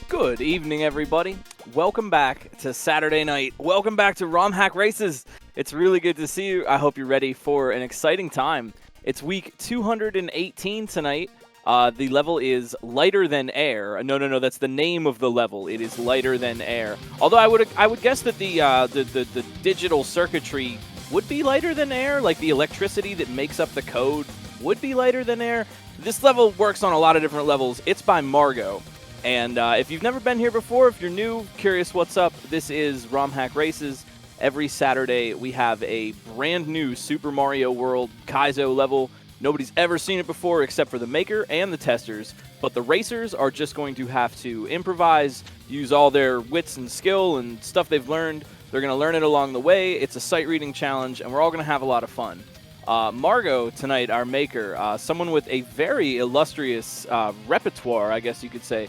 Good evening, everybody. Welcome back to Saturday night. Welcome back to Romhack Races. It's really good to see you. I hope you're ready for an exciting time. It's week 218 tonight. The level is Lighter Than Air. No, that's the name of the level. It is Lighter Than Air. Although I would guess that the digital circuitry would be lighter than air, like the electricity that makes up the code would be lighter than air. This level works on a lot of different levels. It's by Margot. And if you've never been here before, if you're new, curious what's up, this is Romhack Races. Every Saturday, we have a brand new Super Mario World Kaizo level. Nobody's ever seen it before except for the maker and the testers, but the racers are just going to have to improvise, use all their wits and skill and stuff they've learned. They're going to learn it along the way. It's a sight reading challenge, and we're all going to have a lot of fun. Margot tonight, our maker, someone with a very illustrious repertoire, I guess you could say.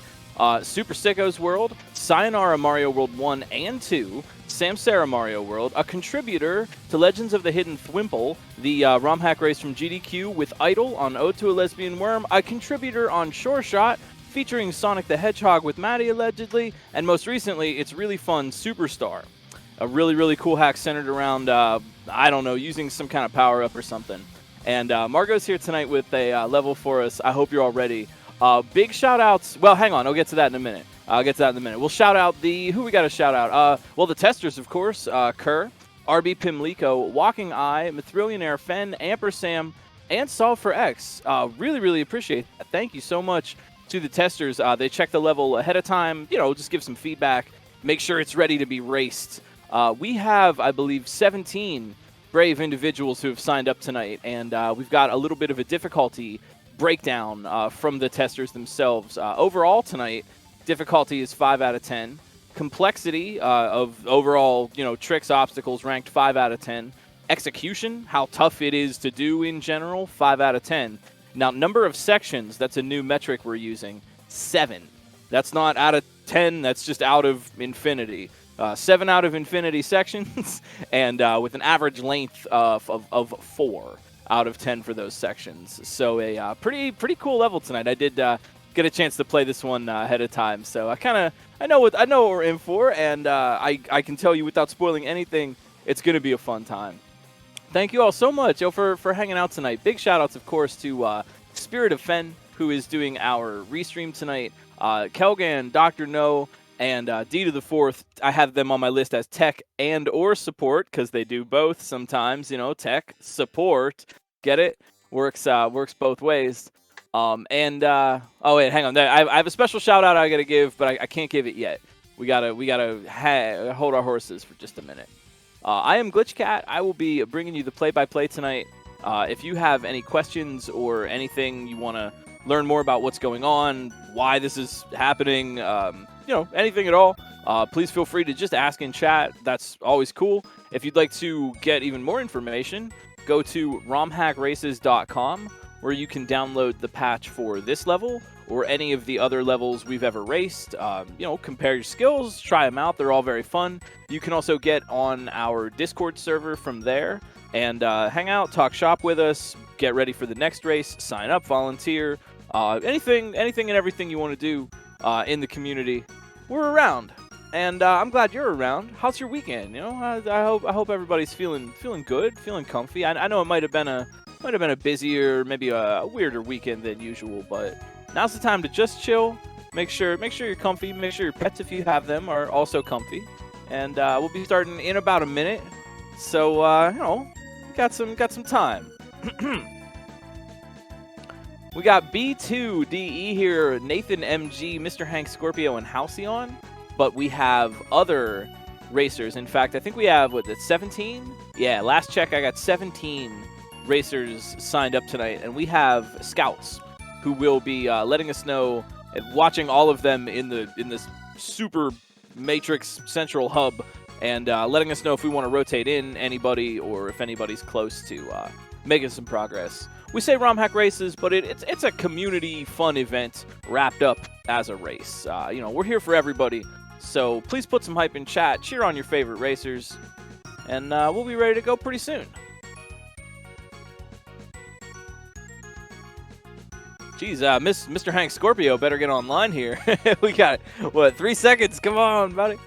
Super Sicko's World, Sayonara Mario World 1 and 2, Samsara Mario World, a contributor to Legends of the Hidden Thwimple, the Romhack Race from GDQ with Idol on Ode to a Lesbian Worm, a contributor on Sure Shot, featuring Sonic the Hedgehog with Maddie allegedly, and most recently, It's Really Fun Superstar. A really, really cool hack centered around, I don't know, using some kind of power-up or something. And Margot's here tonight with a level for us. I hope you're all ready. Big shout-outs. Well, hang on. I'll get to that in a minute. We'll shout out who we got to shout out? Well, the testers, of course. Kerr, RB Pimlico, Walking Eye, Mithrillionaire Fen, Ampersam, and Solve for X. Really, really appreciate that. Thank you so much to the testers. They check the level ahead of time. You know, just give some feedback. Make sure it's ready to be raced. We have, I believe, 17 brave individuals who have signed up tonight, and we've got a little bit of a difficulty breakdown from the testers themselves. Overall tonight, difficulty is 5 out of 10. Complexity of overall, tricks, obstacles ranked 5 out of 10. Execution, how tough it is to do in general, 5 out of 10. Now, number of sections, that's a new metric we're using, 7. That's not out of 10, that's just out of infinity. 7 out of infinity sections, and with an average length of 4 out of 10 for those sections. So a pretty cool level tonight. I did get a chance to play this one ahead of time, so I know what we're in for, and I can tell you without spoiling anything, it's going to be a fun time. Thank you all so much for hanging out tonight. Big shout outs, of course, to Spirit of Fen, who is doing our restream tonight. Kelgan, Dr. No, and D to the fourth. I have them on my list as tech and or support because they do both sometimes. Tech support, get it? Works both ways. Oh wait, hang on. I have a special shout out I gotta give, but I can't give it yet. We gotta hold our horses for just a minute. I am Glitchcat. I will be bringing you the play-by-play tonight. If you have any questions or anything you want to learn more about what's going on, why this is happening, anything at all, please feel free to just ask in chat. That's always cool. If you'd like to get even more information, go to romhackraces.com, where you can download the patch for this level or any of the other levels we've ever raced. Compare your skills, try them out. They're all very fun. You can also get on our Discord server from there and hang out, talk shop with us, get ready for the next race, sign up, volunteer, anything and everything you want to do in the community. We're around, and I'm glad you're around. How's your weekend? I hope everybody's feeling good, feeling comfy. I know it might have been a busier, maybe a weirder weekend than usual, but now's the time to just chill. Make sure you're comfy. Make sure your pets, if you have them, are also comfy. And we'll be starting in about a minute, so got some time. We got B2DE here, Nathan MG, Mr. Hank Scorpio, and Halcyon. But we have other racers. In fact, I think we have, 17? Yeah, last check I got 17 racers signed up tonight. And we have scouts who will be letting us know, and watching all of them in this super matrix central hub, and letting us know if we want to rotate in anybody or if anybody's close to making some progress. We say Romhack Races, but it's a community fun event wrapped up as a race. We're here for everybody, so please put some hype in chat, cheer on your favorite racers, and we'll be ready to go pretty soon. Geez, Mr. Hank Scorpio better get online here. We got, what, 3 seconds? Come on, buddy.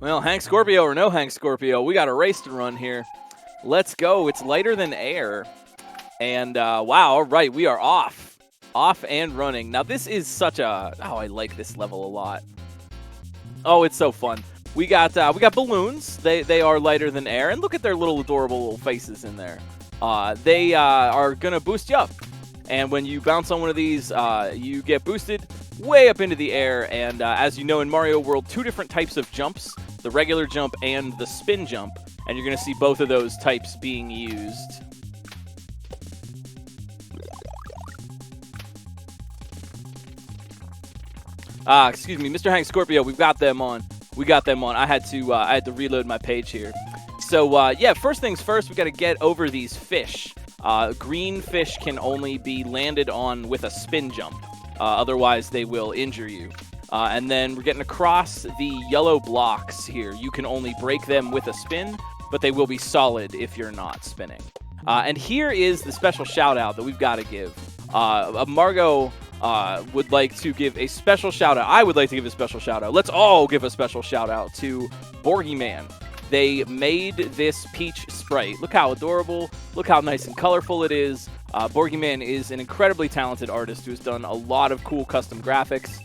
Well, Hank Scorpio or no Hank Scorpio, we got a race to run here. Let's go. It's lighter than air. And, wow, all right, we are off. Off and running. Now, this is such a... Oh, I like this level a lot. Oh, it's so fun. We got balloons. They are lighter than air. And look at their little adorable little faces in there. They are going to boost you up. And when you bounce on one of these, you get boosted way up into the air. And as you know, in Mario World, 2 different types of jumps. The regular jump and the spin jump. And you're going to see both of those types being used. Excuse me, Mr. Hank Scorpio, we've got them on. We got them on. I had to reload my page here. So, yeah, first things first, we got to get over these fish. Green fish can only be landed on with a spin jump. Otherwise, they will injure you. And then we're getting across the yellow blocks here. You can only break them with a spin, but they will be solid if you're not spinning. And here is the special shout-out that we've got to give. Margot would like to give a special shout-out. I would like to give a special shout-out. Let's all give a special shout-out to Borgyman. They made this peach sprite. Look how adorable. Look how nice and colorful it is. Borgyman is an incredibly talented artist who has done a lot of cool custom graphics.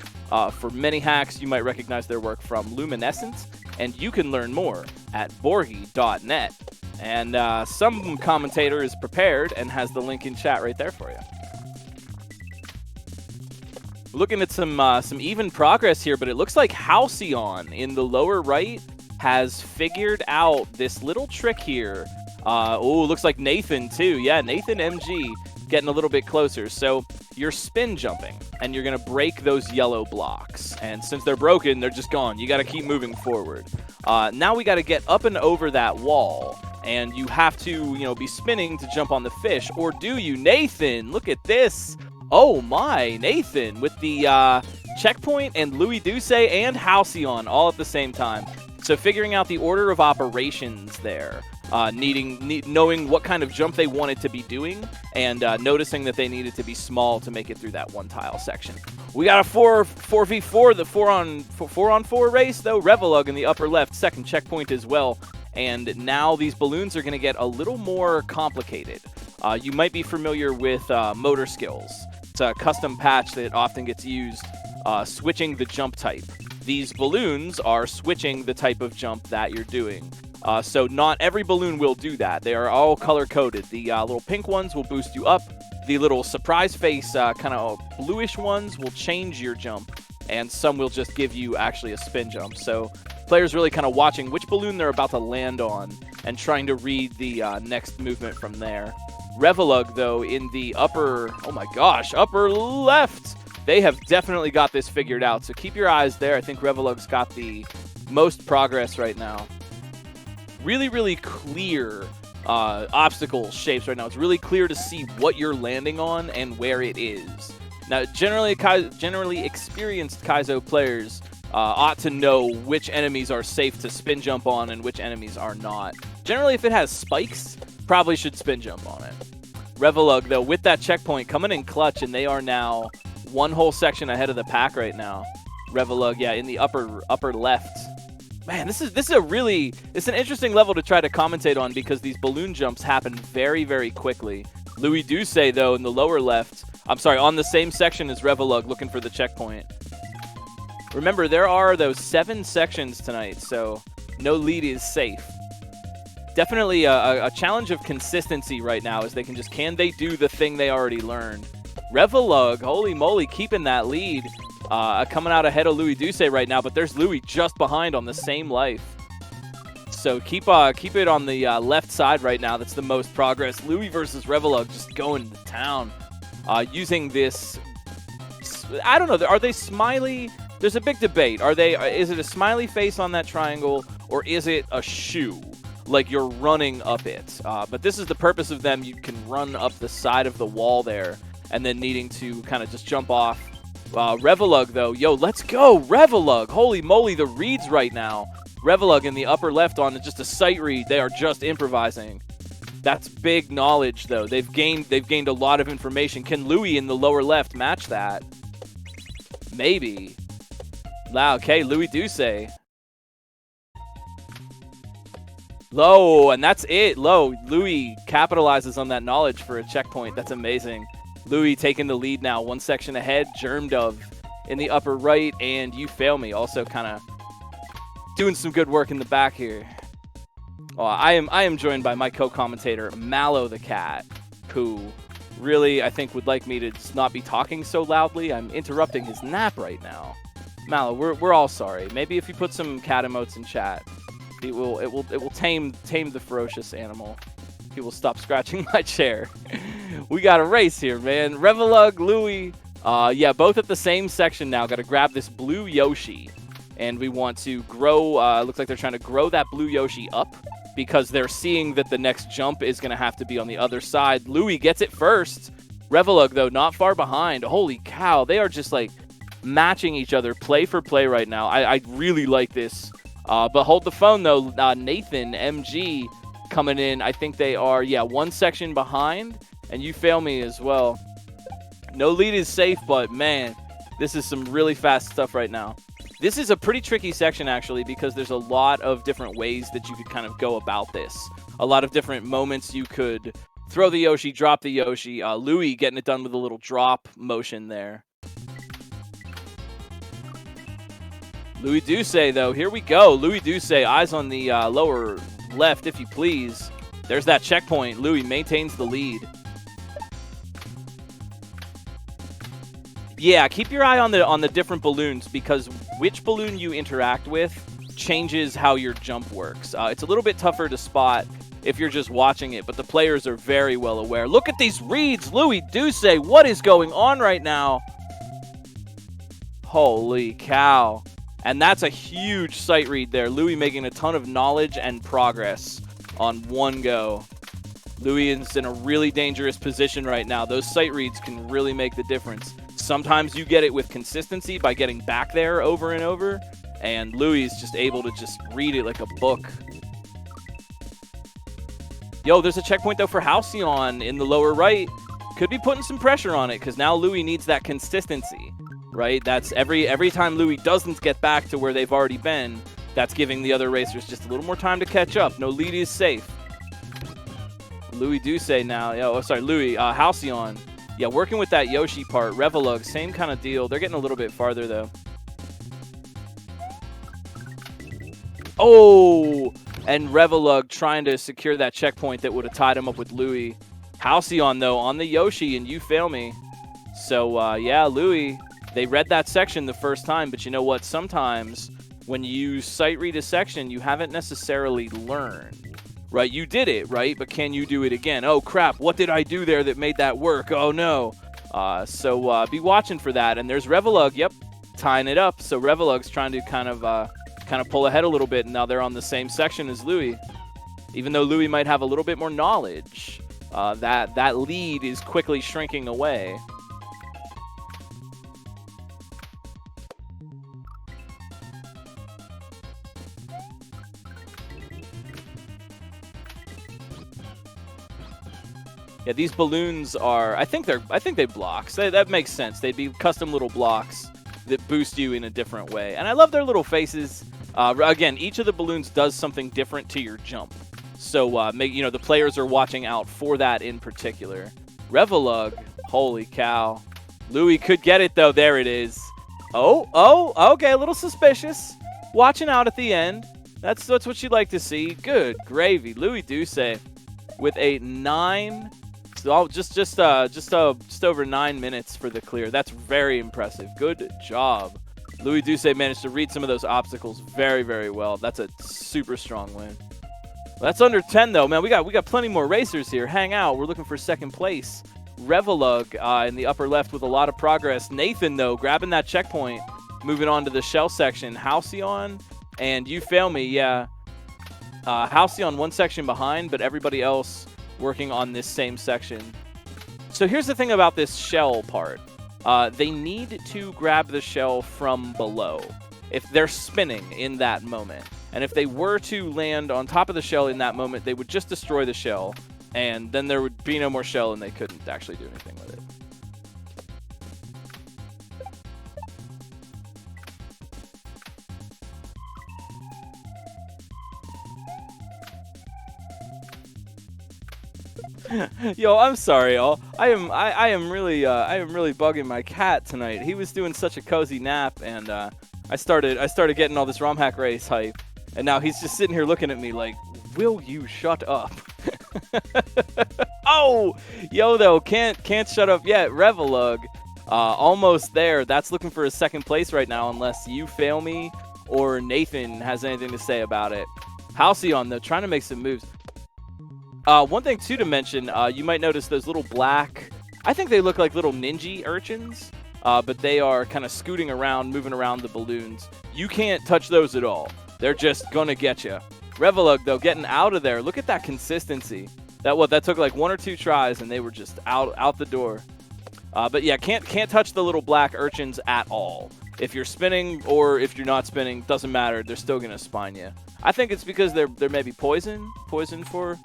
For many hacks, you might recognize their work from Luminescence, and you can learn more at borgy.net. And some commentator is prepared and has the link in chat right there for you. Looking at some even progress here, but it looks like Halcyon in the lower right has figured out this little trick here. Oh, looks like Nathan too. Yeah, Nathan MG getting a little bit closer. So you're spin jumping, and you're going to break those yellow blocks. And since they're broken, they're just gone. You got to keep moving forward. Now we got to get up and over that wall, and you have to, be spinning to jump on the fish. Or do you? Nathan, look at this. Oh my, Nathan with the checkpoint and Louis Duce and Halcyon all at the same time. So figuring out the order of operations there, knowing what kind of jump they wanted to be doing, and noticing that they needed to be small to make it through that one tile section. We got a 4v4, the 4-on-4 race though. Revelug in the upper left, second checkpoint as well. And now these balloons are going to get a little more complicated. You might be familiar with Motor Skills. It's a custom patch that often gets used, switching the jump type. These balloons are switching the type of jump that you're doing. So not every balloon will do that. They are all color-coded. The little pink ones will boost you up. The little surprise face, kind of bluish ones will change your jump. And some will just give you actually a spin jump. So players really kind of watching which balloon they're about to land on and trying to read the next movement from there. Revelug, though, in the upper left, they have definitely got this figured out. So keep your eyes there. I think Revelug's got the most progress right now. Really, really clear obstacle shapes right now. It's really clear to see what you're landing on and where it is. Now, generally experienced Kaizo players ought to know which enemies are safe to spin jump on and which enemies are not. Generally, if it has spikes, probably should spin jump on it. Revelug, though, with that checkpoint, coming in clutch, and they are now one whole section ahead of the pack right now. Revelug, yeah, in the upper left. Man, this is it's an interesting level to try to commentate on because these balloon jumps happen very, very quickly. Louis Duce, though, in the lower left, on the same section as Revelug, looking for the checkpoint. Remember, there are those 7 sections tonight, so no lead is safe. Definitely a challenge of consistency right now as can they do the thing they already learned? Revelug, holy moly, keeping that lead. Coming out ahead of Louis Duce right now, but there's Louis just behind on the same life. So keep it on the left side right now. That's the most progress. Louis versus Revelug just going to town. Using this, I don't know, are they smiley? There's a big debate. Is it a smiley face on that triangle, or is it a shoe? Like you're running up it. But this is the purpose of them. You can run up the side of the wall there and then needing to kind of just jump off. Revelug, though. Yo, let's go, Revelug. Holy moly, the reads right now. Revelug in the upper left on just a sight read. They are just improvising. That's big knowledge, though. They've gained a lot of information. Can Louis in the lower left match that? Maybe. Wow, okay, Louis Duce. Low, and that's it. Low. Louis capitalizes on that knowledge for a checkpoint. That's amazing. Louis taking the lead now, one section ahead. Germ Dove in the upper right, and You Fail Me also kind of doing some good work in the back here. Oh, I am joined by my co-commentator, Mallow the Cat, who really, I think, would like me to just not be talking so loudly. I'm interrupting his nap right now. Mallow, we're all sorry. Maybe if you put some cat emotes in chat, it will tame the ferocious animal. He will stop scratching my chair. We got a race here, man. Revelug, Louis, yeah, both at the same section now. Got to grab this blue Yoshi, and we want to grow. Looks like they're trying to grow that blue Yoshi up, because they're seeing that the next jump is going to have to be on the other side. Louis gets it first. Revelug, though, not far behind. Holy cow, they are just, like, matching each other play for play right now. I really like this. But hold the phone, though. Nathan, MG, coming in. I think they are, yeah, one section behind. And You Fail Me as well. No lead is safe, but, man, this is some really fast stuff right now. This is a pretty tricky section, actually, because there's a lot of different ways that you could kind of go about this. A lot of different moments you could throw the Yoshi, drop the Yoshi. Louis getting it done with a little drop motion there. Louis Duce, though. Here we go. Louis Duce, eyes on the lower left, if you please. There's that checkpoint. Louis maintains the lead. Yeah, keep your eye on the different balloons, because which balloon you interact with changes how your jump works. It's a little bit tougher to spot if you're just watching it, but the players are very well aware. Look at these reads. Louis Duce, what is going on right now? Holy cow. And that's a huge sight read there. Louis making a ton of knowledge and progress on one go. Louis is in a really dangerous position right now. Those sight reads can really make the difference. Sometimes you get it with consistency by getting back there over and over, and Louis is just able to just read it like a book. Yo, there's a checkpoint, though, for Halcyon in the lower right. Could be putting some pressure on it, because now Louis needs that consistency, right? That's every time Louis doesn't get back to where they've already been, that's giving the other racers just a little more time to catch up. No lead is safe. Louis Duce now. Oh, sorry, Louis. Halcyon. Yeah, working with that Yoshi part. Revelug, same kind of deal. They're getting a little bit farther, though. Oh! And Revelug trying to secure that checkpoint that would have tied him up with Louis. Halcyon, though, on the Yoshi, and You Fail Me. So, yeah, Louis, they read that section the first time, but you know what? Sometimes when you sight read a section, you haven't necessarily learned. Right, you did it, right? But can you do it again? Oh, crap, what did I do there that made that work? Oh, no. So be watching for that. And there's Revelug, yep, tying it up. So Revelug's trying to kind of pull ahead a little bit, and now they're on the same section as Louis. Even though Louis might have a little bit more knowledge, that lead is quickly shrinking away. Yeah, these balloons are, I think they blocks. That makes sense. They'd be custom little blocks that boost you in a different way. And I love their little faces. Again, each of the balloons does something different to your jump. So, the players are watching out for that in particular. Revelug, holy cow. Louis could get it, though. There it is. Oh, okay, a little suspicious. Watching out at the end. That's what you'd like to see. Good gravy. Louis Duce with a 9... So just over 9 minutes for the clear. That's very impressive. Good job. Louis Duce managed to read some of those obstacles very, very well. That's a super strong win. That's under 10 though, man. We got plenty more racers here. Hang out. We're looking for second place. Revelug in the upper left with a lot of progress. Nathan though grabbing that checkpoint, moving on to the shell section. Halcyon and You Fail Me. Yeah, Halcyon one section behind, but everybody else working on this same section. So here's the thing about this shell part. They need to grab the shell from below if they're spinning in that moment. And if they were to land on top of the shell in that moment, they would just destroy the shell, and then there would be no more shell, and they couldn't actually do anything with it. Yo, I'm sorry, y'all. I am really bugging my cat tonight. He was doing such a cozy nap, and I started getting all this Romhack Race hype, and now he's just sitting here looking at me like, "Will you shut up?" Oh, yo, though, can't shut up yet. Revelug, almost there. That's looking for a second place right now, unless you fail me or Nathan has anything to say about it. Halcyon, though, trying to make some moves. One thing, too, to mention, you might notice those little black, I think they look like little ninja urchins, but they are kind of scooting around, moving around the balloons. You can't touch those at all. They're just going to get you. Revelug, though, getting out of there. Look at that consistency. That took like 1 or 2 tries, and they were just out the door. But yeah, can't touch the little black urchins at all. If you're spinning or if you're not spinning, doesn't matter. They're still going to spine you. I think it's because they're maybe poison for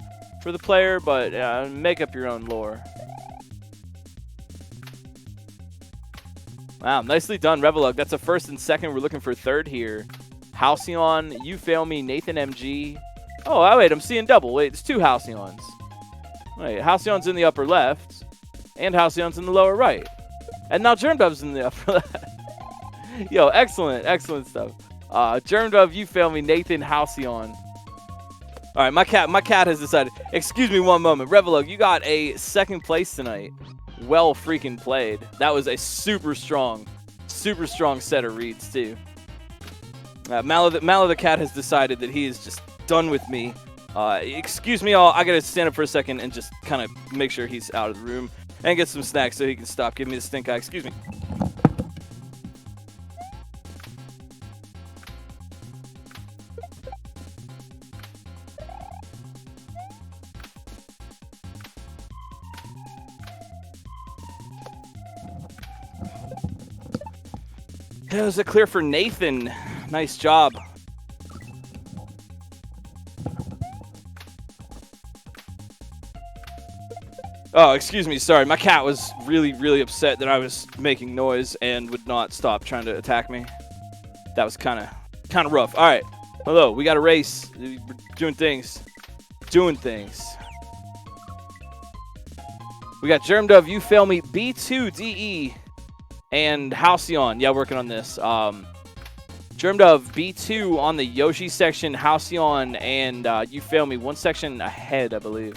the player, but make up your own lore. Wow, nicely done, Revelug. That's a first and second. We're looking for third here. Halcyon, you fail me. Nathan MG. Oh, wait, I'm seeing double. Wait, it's 2 Halcyons. Wait, Halcyon's in the upper left, and Halcyon's in the lower right. And now Germdub's in the upper left. Yo, excellent stuff. Germdub, you fail me. Nathan, Halcyon. All right, my cat has decided. Excuse me one moment. Revelug, you got a second place tonight. Well freaking played. That was a super strong set of reads, too. Mallow the cat has decided that he is just done with me. Excuse me all. I got to stand up for a second and just kind of make sure he's out of the room and get some snacks so he can stop giving me the stink eye. Excuse me. That was a clear for Nathan. Nice job. Oh, excuse me. Sorry. My cat was really upset that I was making noise and would not stop trying to attack me. That was kind of rough. All right. Hello. We got a race. We're doing things. We got Germdove, you fail me, B2 DE, and Halcyon. Yeah, working on this. Germdove, B2 on the Yoshi section, Halcyon, and you fail me, 1 section ahead, I believe.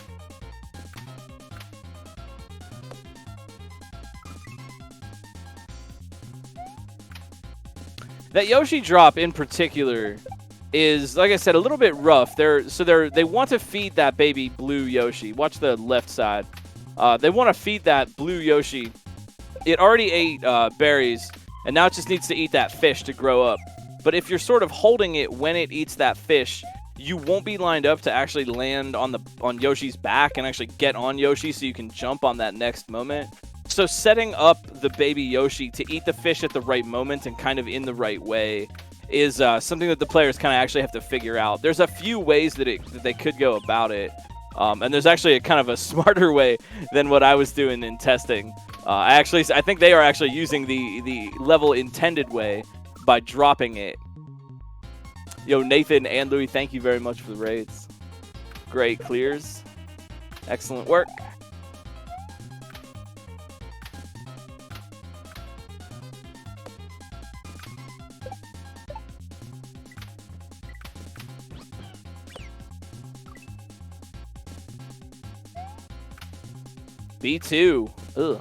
That Yoshi drop in particular is, like I said, a little bit rough. They want to feed that baby blue Yoshi. Watch the left side. They want to feed that blue Yoshi. It already ate berries, and now it just needs to eat that fish to grow up. But if you're sort of holding it when it eats that fish, you won't be lined up to actually land on Yoshi's back and actually get on Yoshi so you can jump on that next moment. So setting up the baby Yoshi to eat the fish at the right moment and kind of in the right way is something that the players kind of actually have to figure out. There's a few ways that they could go about it, and there's actually a kind of a smarter way than what I was doing in testing. I think they are actually using the level intended way by dropping it. Yo, Nathan and Louis, thank you very much for the raids. Great clears. Excellent work. B2. Ugh.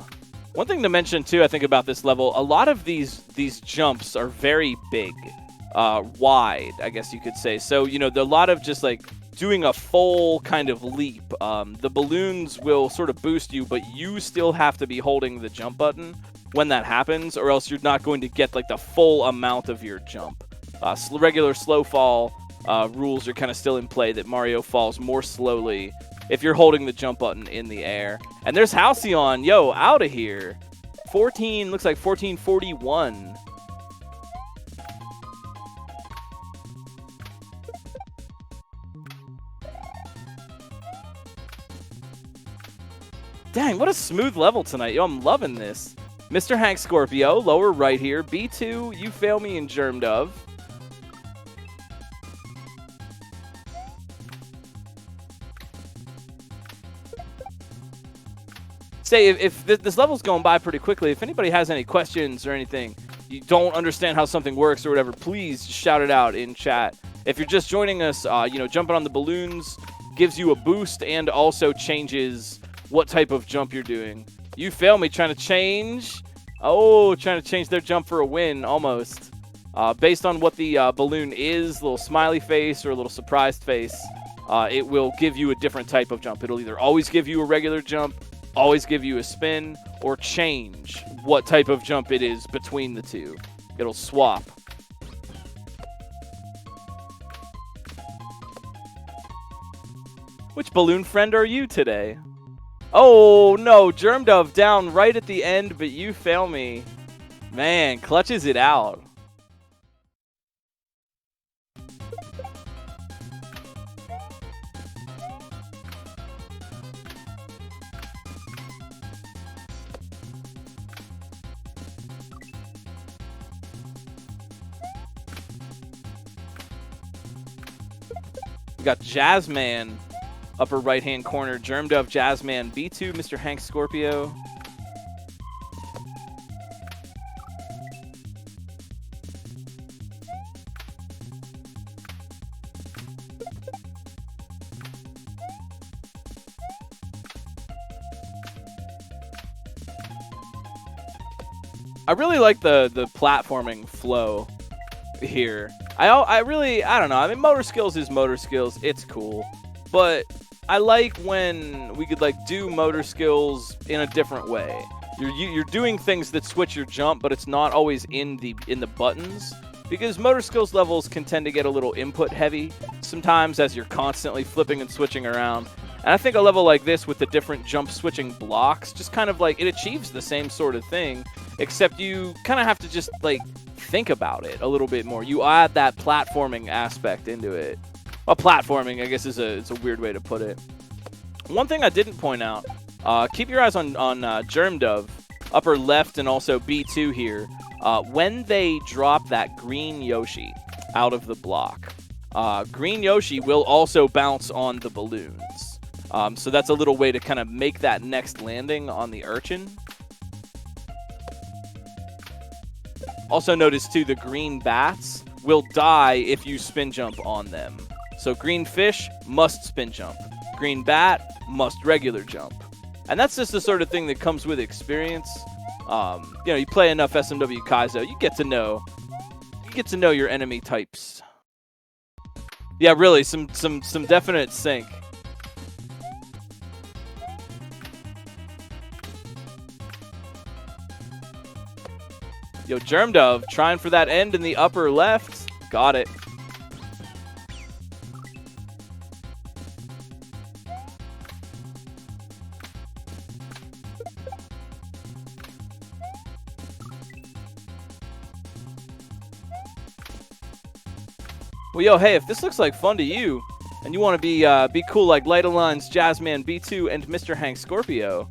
One thing to mention, too, I think about this level, a lot of these jumps are very big. Wide, I guess you could say. So, you know, a lot of just, like, doing a full kind of leap. The balloons will sort of boost you, but you still have to be holding the jump button when that happens, or else you're not going to get, like, the full amount of your jump. Regular slow fall rules are kind of still in play, that Mario falls more slowly if you're holding the jump button in the air. And there's Halcyon. Yo, out of here. 14, looks like 1441. Dang, what a smooth level tonight. Yo, I'm loving this. Mr. Hank Scorpio, lower right here. B2, You Fail Me, and Germ Dove. Say, if this level's going by pretty quickly, if anybody has any questions or anything, you don't understand how something works or whatever, please shout it out in chat. If you're just joining us, jumping on the balloons gives you a boost and also changes what type of jump you're doing. You Fail Me, trying to change. Oh, trying to change their jump for a win, almost. Based on what the balloon is, a little smiley face or a little surprised face, it will give you a different type of jump. It'll either always give you a regular jump, always give you a spin, or change what type of jump it is between the two. It'll swap. Which balloon friend are you today? Oh, no. Germ Dove down right at the end, but You Fail Me. Man, clutches it out. We got Jazzman, upper right-hand corner. Germ Dove, Jazzman, B2, Mr. Hank Scorpio. I really like the platforming flow here. I don't know. I mean, motor skills is motor skills. It's cool. But I like when we could, like, do motor skills in a different way. You're doing things that switch your jump, but it's not always in the buttons. Because motor skills levels can tend to get a little input heavy sometimes as you're constantly flipping and switching around. And I think a level like this with the different jump switching blocks just kind of like, it achieves the same sort of thing, except you kind of have to just, like, think about it a little bit more. You add that platforming aspect into it. Well, platforming, I guess, it's a weird way to put it. One thing I didn't point out, keep your eyes on Germ Dove, upper left, and also B2 here. When they drop that green Yoshi out of the block, green Yoshi will also bounce on the balloons. So that's a little way to kind of make that next landing on the Urchin. Also notice, too, the green bats will die if you spin jump on them. So green fish must spin jump. Green bat must regular jump. And that's just the sort of thing that comes with experience. You play enough SMW Kaizo, you get to know your enemy types. Yeah, really, some definite sync. Yo, Germ Dove trying for that end in the upper left. Got it. Well, yo, hey, if this looks like fun to you, and you want to be cool like Light Alliance, Jazzman, B2, and Mr. Hank Scorpio,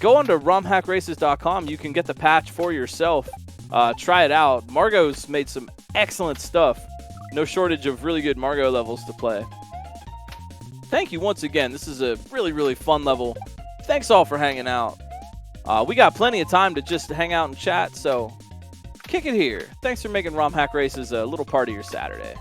go on to romhackraces.com. You can get the patch for yourself. Try it out. Margot's made some excellent stuff. No shortage of really good Margot levels to play. Thank you once again. This is a really, really fun level. Thanks all for hanging out. We got plenty of time to just hang out and chat, so kick it here. Thanks for making Romhack Races a little part of your Saturday.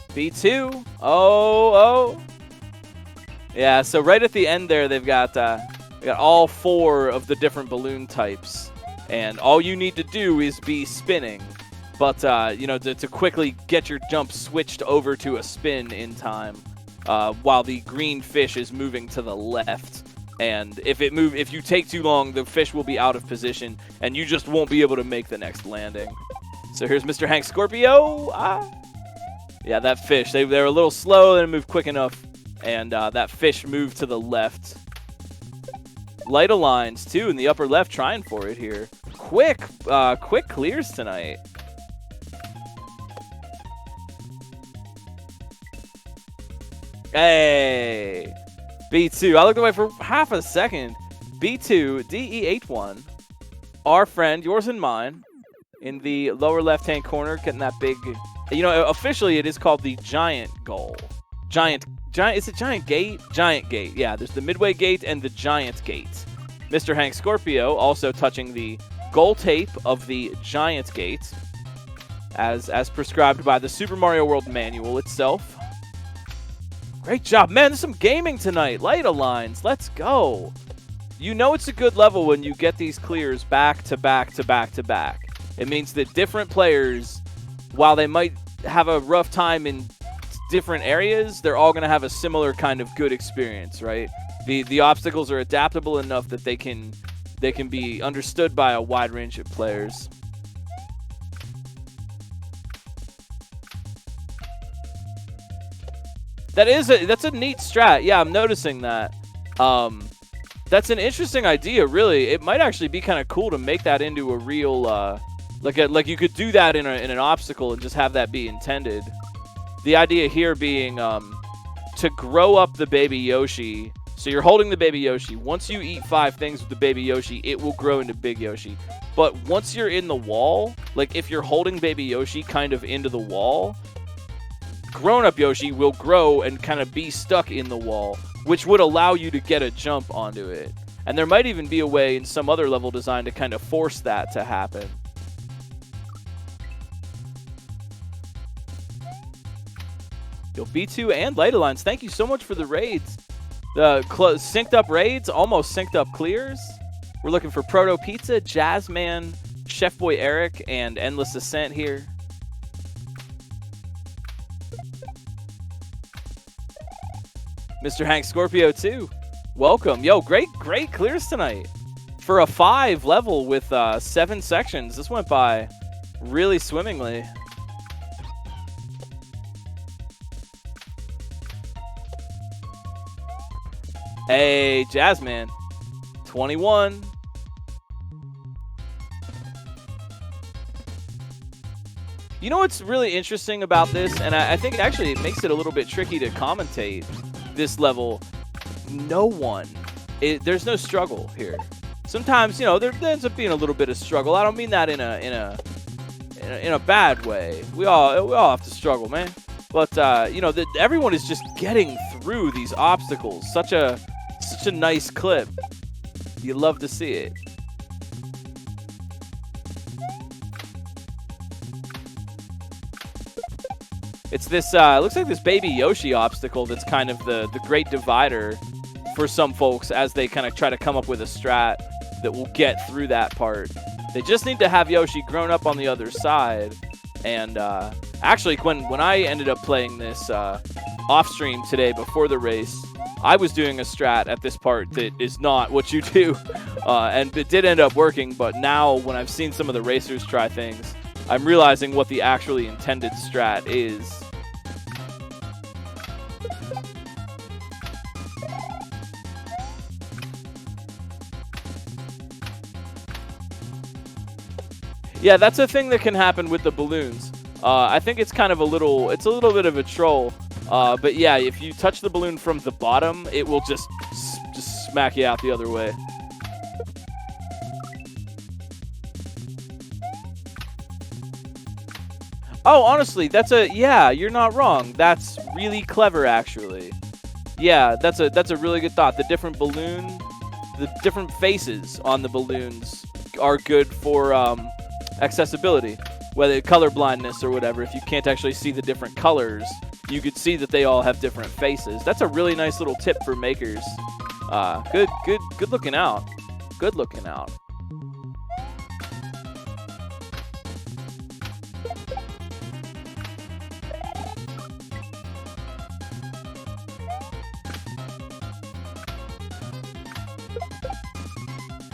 B2. Oh. Yeah, so right at the end there, they've got all 4 of the different balloon types. And all you need to do is be spinning. But, to quickly get your jump switched over to a spin in time while the green fish is moving to the left. And if you take too long, the fish will be out of position, and you just won't be able to make the next landing. So here's Mr. Hank Scorpio. Yeah, that fish. They were a little slow, they didn't move quick enough. And that fish moved to the left. Light Alliance, too, in the upper left, trying for it here. Quick clears tonight. Hey, B2. I looked away for half a second. B2, DE81. Our friend, yours and mine, in the lower left-hand corner, getting that big. You know, officially it is called the Giant Goal. Giant. Is it Giant Gate? Giant Gate. Yeah, there's the Midway Gate and the Giant Gate. Mr. Hank Scorpio also touching the goal tape of the Giant Gate, as prescribed by the Super Mario World manual itself. Great job, man. There's some gaming tonight. Light lines. Let's go. You know it's a good level when you get these clears back to back to back to back. It means that different players, while they might have a rough time in different areas, they're all going to have a similar kind of good experience, right? The obstacles are adaptable enough that they can be understood by a wide range of players. That's a neat strat. Yeah, I'm noticing that. That's an interesting idea, really. It might actually be kind of cool to make that into a real, like you could do that in an obstacle and just have that be intended. The idea here being to grow up the baby Yoshi. So you're holding the baby Yoshi. Once you eat 5 things with the baby Yoshi, it will grow into Big Yoshi. But once you're in the wall, like if you're holding baby Yoshi kind of into the wall, grown-up Yoshi will grow and kind of be stuck in the wall, which would allow you to get a jump onto it. And there might even be a way in some other level design to kind of force that to happen. Yo, B2 and Light Lines, thank you so much for the raids. The synced up raids, almost synced up clears. We're looking for Proto Pizza, Jazzman, Chef Boy Eric, and Endless Ascent here. Mr. Hank Scorpio too. Welcome. Yo, great clears tonight. For a 5 level with 7 sections, this went by really swimmingly. Hey, Jazzman. 21. You know what's really interesting about this? And I think actually it makes it a little bit tricky to commentate this level. There's no struggle here. Sometimes, you know, there ends up being a little bit of struggle. I don't mean that in a bad way. We all have to struggle, man. But you know, everyone is just getting through these obstacles. Such a nice clip. You love to see it. It's this, looks like this baby Yoshi obstacle that's kind of the great divider for some folks as they kind of try to come up with a strat that will get through that part. They just need to have Yoshi grown up on the other side. And actually, when I ended up playing this off stream today before the race, I was doing a strat at this part that is not what you do. And it did end up working, but now when I've seen some of the racers try things, I'm realizing what the actually intended strat is. Yeah, that's a thing that can happen with the balloons. I think it's kind of a little bit of a troll. But yeah, if you touch the balloon from the bottom, it will just smack you out the other way. Oh, honestly, yeah, you're not wrong. That's really clever, actually. Yeah, that's a really good thought. The different faces on the balloons are good for accessibility, whether color blindness or whatever. If you can't actually see the different colors, you could see that they all have different faces. That's a really nice little tip for makers. Good looking out. Good looking out.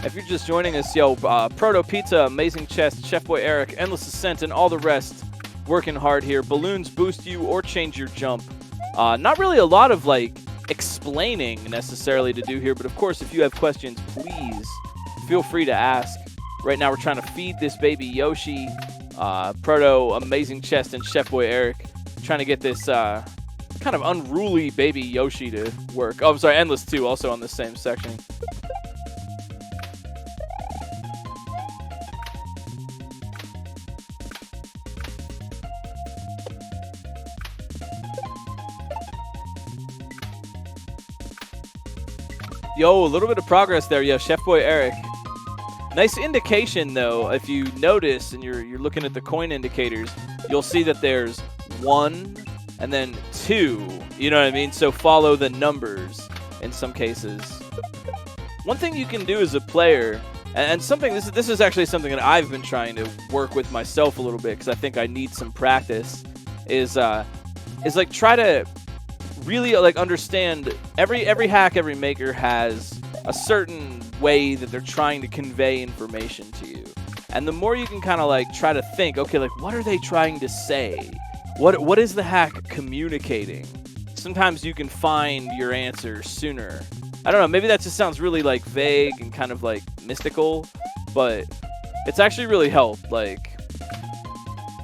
If you're just joining us, yo, Proto Pizza, Amazing Chest, Chef Boy Eric, Endless Ascent, and all the rest working hard here. Balloons boost you or change your jump. Not really a lot of, like, explaining necessarily to do here, but of course, if you have questions, please feel free to ask. Right now, we're trying to feed this baby Yoshi, Proto, Amazing Chest, and Chef Boy Eric, trying to get this kind of unruly baby Yoshi to work. Oh, I'm sorry, Endless 2 also on the same section. Yo, a little bit of progress there. Yeah, Chef Boy Eric. Nice indication, though. If you notice and you're looking at the coin indicators, you'll see that there's 1 and then 2. You know what I mean? So follow the numbers in some cases. One thing you can do as a player, and something this is actually something that I've been trying to work with myself a little bit because I think I need some practice, is like try to really like understand every hack, every maker has a certain way that they're trying to convey information to you. And the more you can kind of like try to think, okay, like what are they trying to say? What is the hack communicating? Sometimes you can find your answer sooner. I don't know, maybe that just sounds really like vague and kind of like mystical, but it's actually really helped. Like,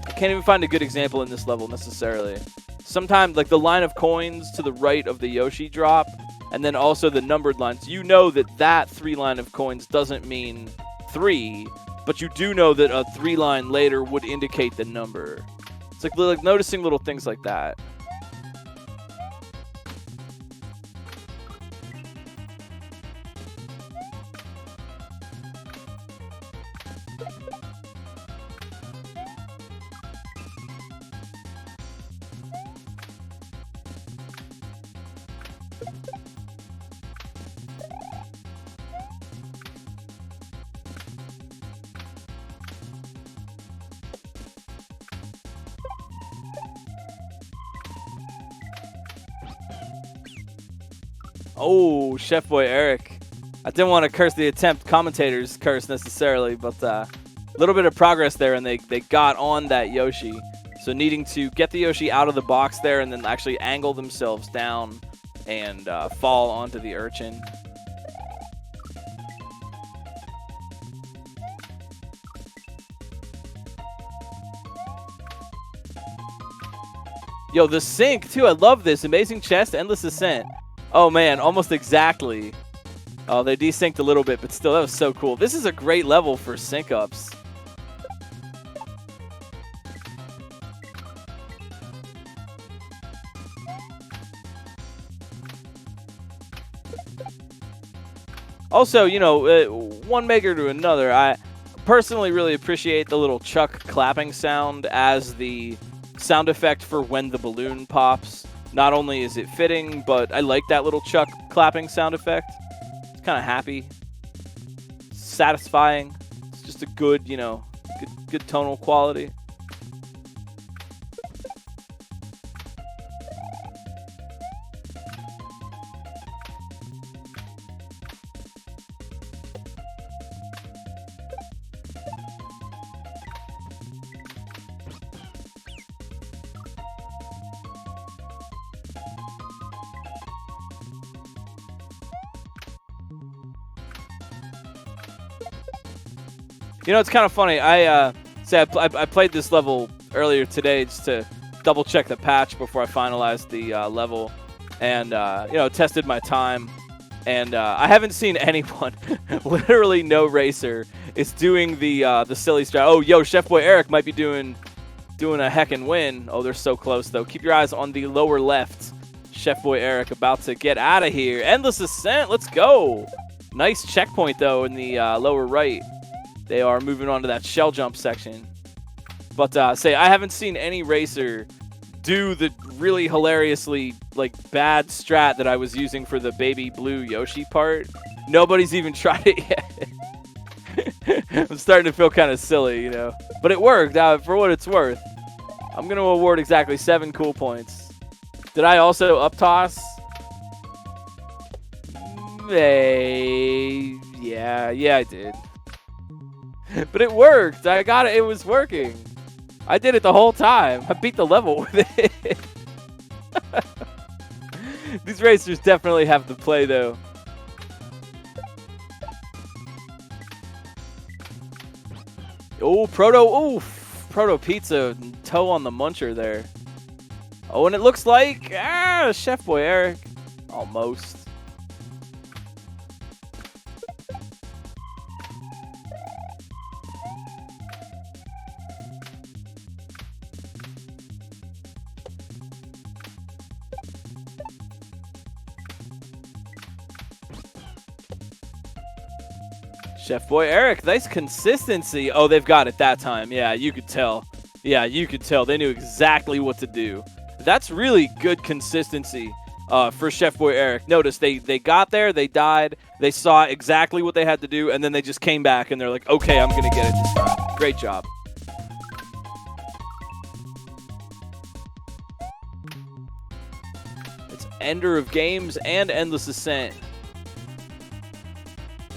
I can't even find a good example in this level necessarily. Sometimes, like the line of coins to the right of the Yoshi drop, and then also the numbered lines, you know that 3 line of coins doesn't mean 3, but you do know that a 3 line later would indicate the number. It's like noticing little things like that. Oh, Chef Boy Eric. I didn't want to curse the attempt commentators curse necessarily, but a little bit of progress there, and they got on that Yoshi. So needing to get the Yoshi out of the box there and then actually angle themselves down and fall onto the urchin. Yo, the sync, too. I love this. Amazing chest, endless ascent. Oh, man, almost exactly. Oh, they desynced a little bit, but still, that was so cool. This is a great level for sync-ups. Also, you know, one maker to another, I personally really appreciate the little Chuck clapping sound as the sound effect for when the balloon pops. Not only is it fitting, but I like that little Chuck clapping sound effect. It's kind of happy, satisfying. It's just a good, you know, good tonal quality. You know, it's kind of funny. I played this level earlier today just to double check the patch before I finalized the level, and you know, tested my time. And I haven't seen anyone, literally no racer, is doing the silly strat. Oh, yo, Chef Boy Eric might be doing a heckin' win. Oh, they're so close though. Keep your eyes on the lower left. Chef Boy Eric about to get out of here. Endless ascent. Let's go. Nice checkpoint though in the lower right. They are moving on to that shell jump section. But I haven't seen any racer do the really hilariously like bad strat that I was using for the baby blue Yoshi part. Nobody's even tried it yet. I'm starting to feel kind of silly, you know. But it worked for what it's worth. I'm going to award exactly 7 cool points. Did I also up toss? Yeah, I did. But it worked. I got it. It was working. I did it the whole time. I beat the level with it. These racers definitely have to play, though. Oh, Proto Pizza. Toe on the muncher there. Oh, and it looks like Chef Boy Eric. Almost. Chef Boy Eric, nice consistency. Oh, they've got it that time. Yeah, you could tell. Yeah, you could tell. They knew exactly what to do. That's really good consistency for Chef Boy Eric. Notice they got there, they died, they saw exactly what they had to do, and then they just came back and they're like, okay, I'm going to get it this time. Great job. It's Ender of Games and Endless Ascent.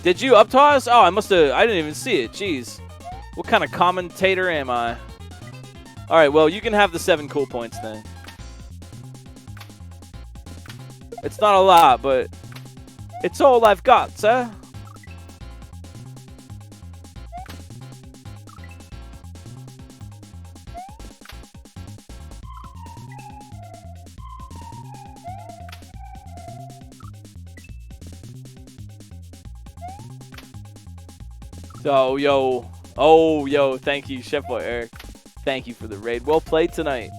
Did you up toss? Oh, I didn't even see it. Jeez. What kind of commentator am I? All right, well, you can have the 7 cool points then. It's not a lot, but it's all I've got, sir. Oh, yo, thank you, Chef Boy Eric. Thank you for the raid. Well played tonight.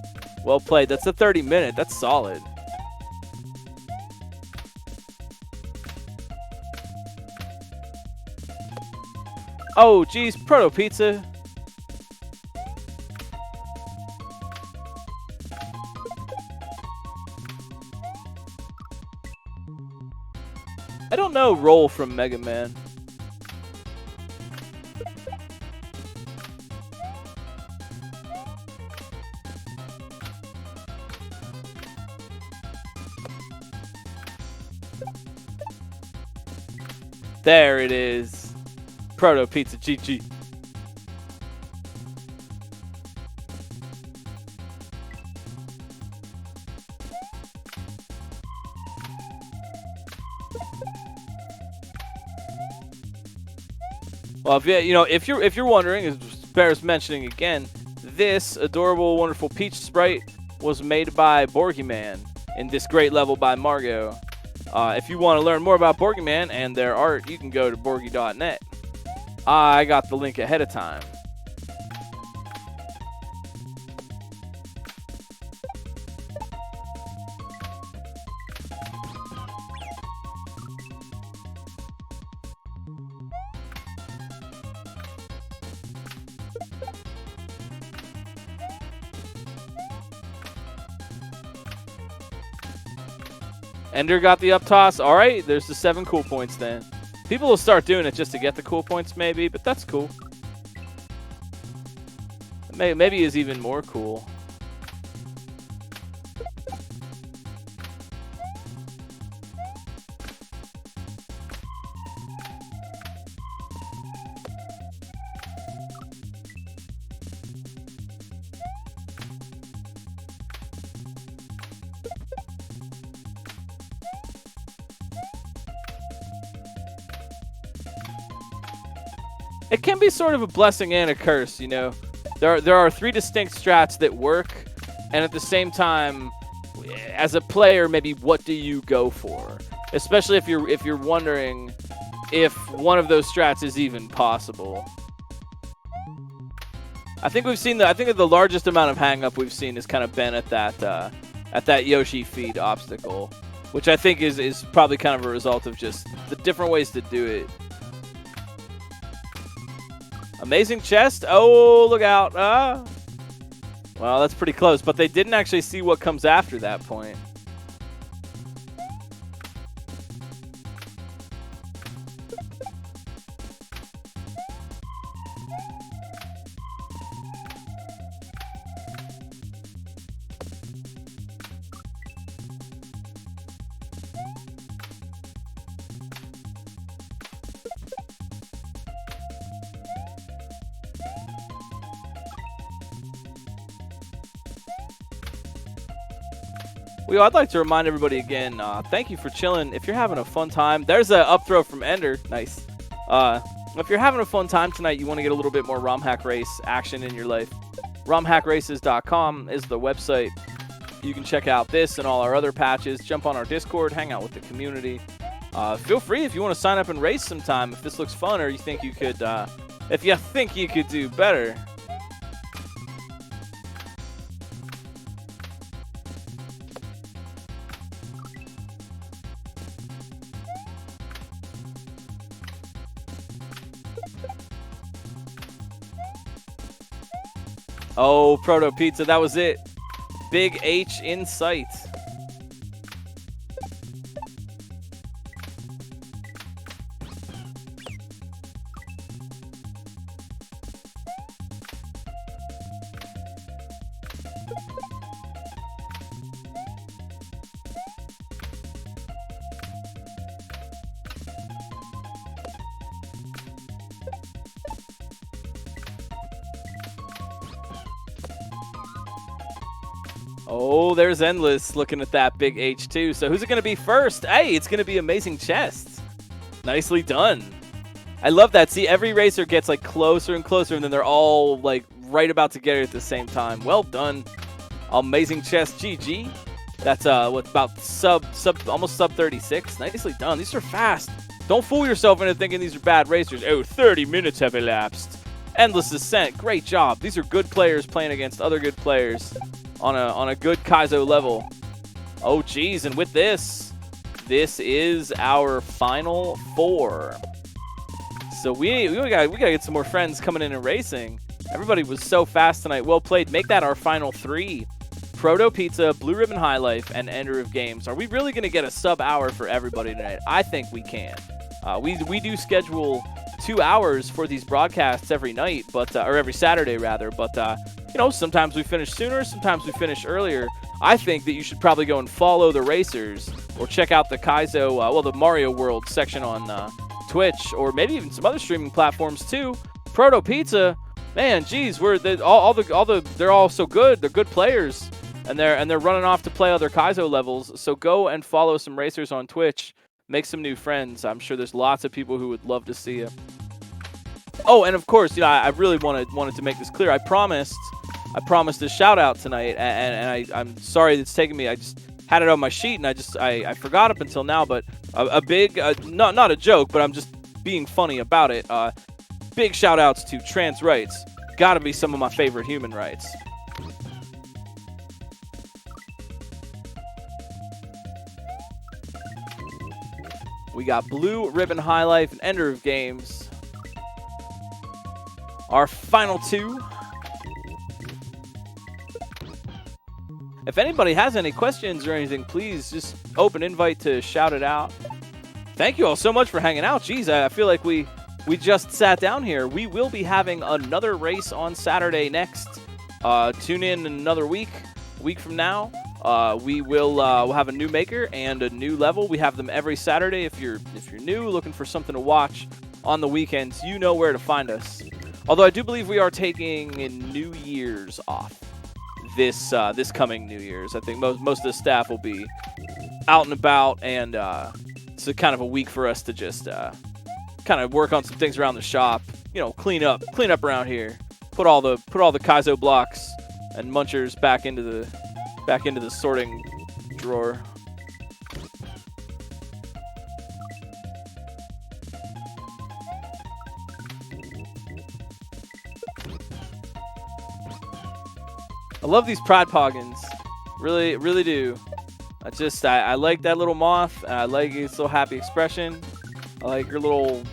Well played. That's a 30-minute. That's solid. Oh, geez, Proto Pizza. I don't know Roll from Mega Man. There it is. Proto Pizza GG. Well, if you're wondering, it bears mentioning again, this adorable, wonderful peach sprite was made by Borgyman in this great level by Margot. If you want to learn more about Borgyman and their art, you can go to borgy.net. I got the link ahead of time. Ender got the up toss. All right, there's the 7 cool points then. People will start doing it just to get the cool points maybe, but that's cool. Maybe is even more cool. It can be sort of a blessing and a curse, you know. There are 3 distinct strats that work, and at the same time, as a player, maybe what do you go for? Especially if you're wondering if one of those strats is even possible. I think the largest amount of hang up we've seen has kind of been at that Yoshi feed obstacle, which I think is probably kind of a result of just the different ways to do it. Amazing chest. Oh, look out. Well, that's pretty close, but they didn't actually see what comes after that point. Well, I'd like to remind everybody again, thank you for chilling. If you're having a fun time, there's an up throw from Ender. Nice. If you're having a fun time tonight, you want to get a little bit more Romhack Race action in your life, romhackraces.com is the website. You can check out this and all our other patches. Jump on our Discord, hang out with the community. Feel free if you want to sign up and race sometime. If this looks fun, or you think you could, if you think you could do better. Oh, Proto Pizza, that was it. Big H in sight. Oh, there's Endless looking at that big H2. So who's it going to be first? Hey, it's going to be Amazing Chests. Nicely done. I love that. See, every racer gets like closer and closer, and then they're all like right about to get it at the same time. Well done. Amazing Chest GG. That's what's about almost sub 36. Nicely done. These are fast. Don't fool yourself into thinking these are bad racers. Oh, 30 minutes have elapsed. Endless Ascent. Great job. These are good players playing against other good players on a good Kaizo level. Oh, geez. And with this is our final 4. So we gotta get some more friends coming in and racing. Everybody was so fast tonight. Well played. Make that our final 3. Proto Pizza, Blue Ribbon High Life, and Ender of Games. Are we really going to get a sub-hour for everybody tonight? I think we can. We do schedule 2 hours for these broadcasts every night, but or every Saturday rather. But you know, sometimes we finish sooner, sometimes we finish earlier. I think that you should probably go and follow the racers, or check out the Kaizo, the Mario World section on Twitch, or maybe even some other streaming platforms too. Proto Pizza, man, geez, they're all so good. They're good players, and they're running off to play other Kaizo levels. So go and follow some racers on Twitch. Make some new friends. I'm sure there's lots of people who would love to see you. Oh, and of course, you know, I really wanted to make this clear. I promised a shout out tonight, and I'm sorry it's taken me. I just had it on my sheet, and I forgot up until now. But a big, not a joke, but I'm just being funny about it. Big shout outs to trans rights. Gotta be some of my favorite human rights. We got Blue Ribbon High Life and Ender of Games. Our final 2. If anybody has any questions or anything, please just open invite to shout it out. Thank you all so much for hanging out. Jeez, I feel like we just sat down here. We will be having another race on Saturday next. Tune in another week from now. We'll have a new maker and a new level. We have them every Saturday. If you're new, looking for something to watch on the weekends, you know where to find us. Although I do believe we are taking New Year's off this coming New Year's. I think most of the staff will be out and about, and it's a kind of a week for us to just kind of work on some things around the shop. You know, clean up around here. Put all the Kaizo blocks and munchers back into the sorting drawer. I love these Pride Poggins. Really, really do. I like that little moth. I like his little happy expression. I like your little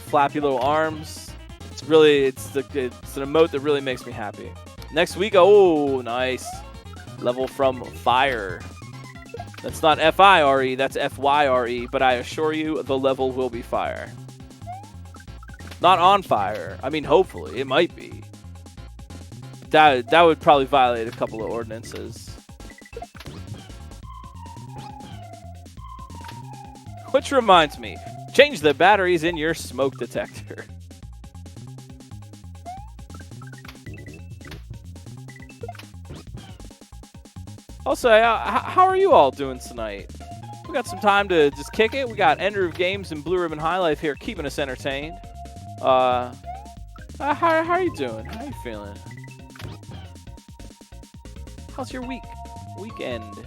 flappy little arms. It's an emote that really makes me happy. Next week, oh, nice. Level from Fire. That's not F-I-R-E, that's F-Y-R-E, but I assure you the level will be fire. Not on fire. I mean, hopefully. It might be. That would probably violate a couple of ordinances. Which reminds me, change the batteries in your smoke detector. Also, how are you all doing tonight? We got some time to just kick it. We got Ender of Games and Blue Ribbon High Life here keeping us entertained. How are you doing? How are you feeling? How's your week? weekend.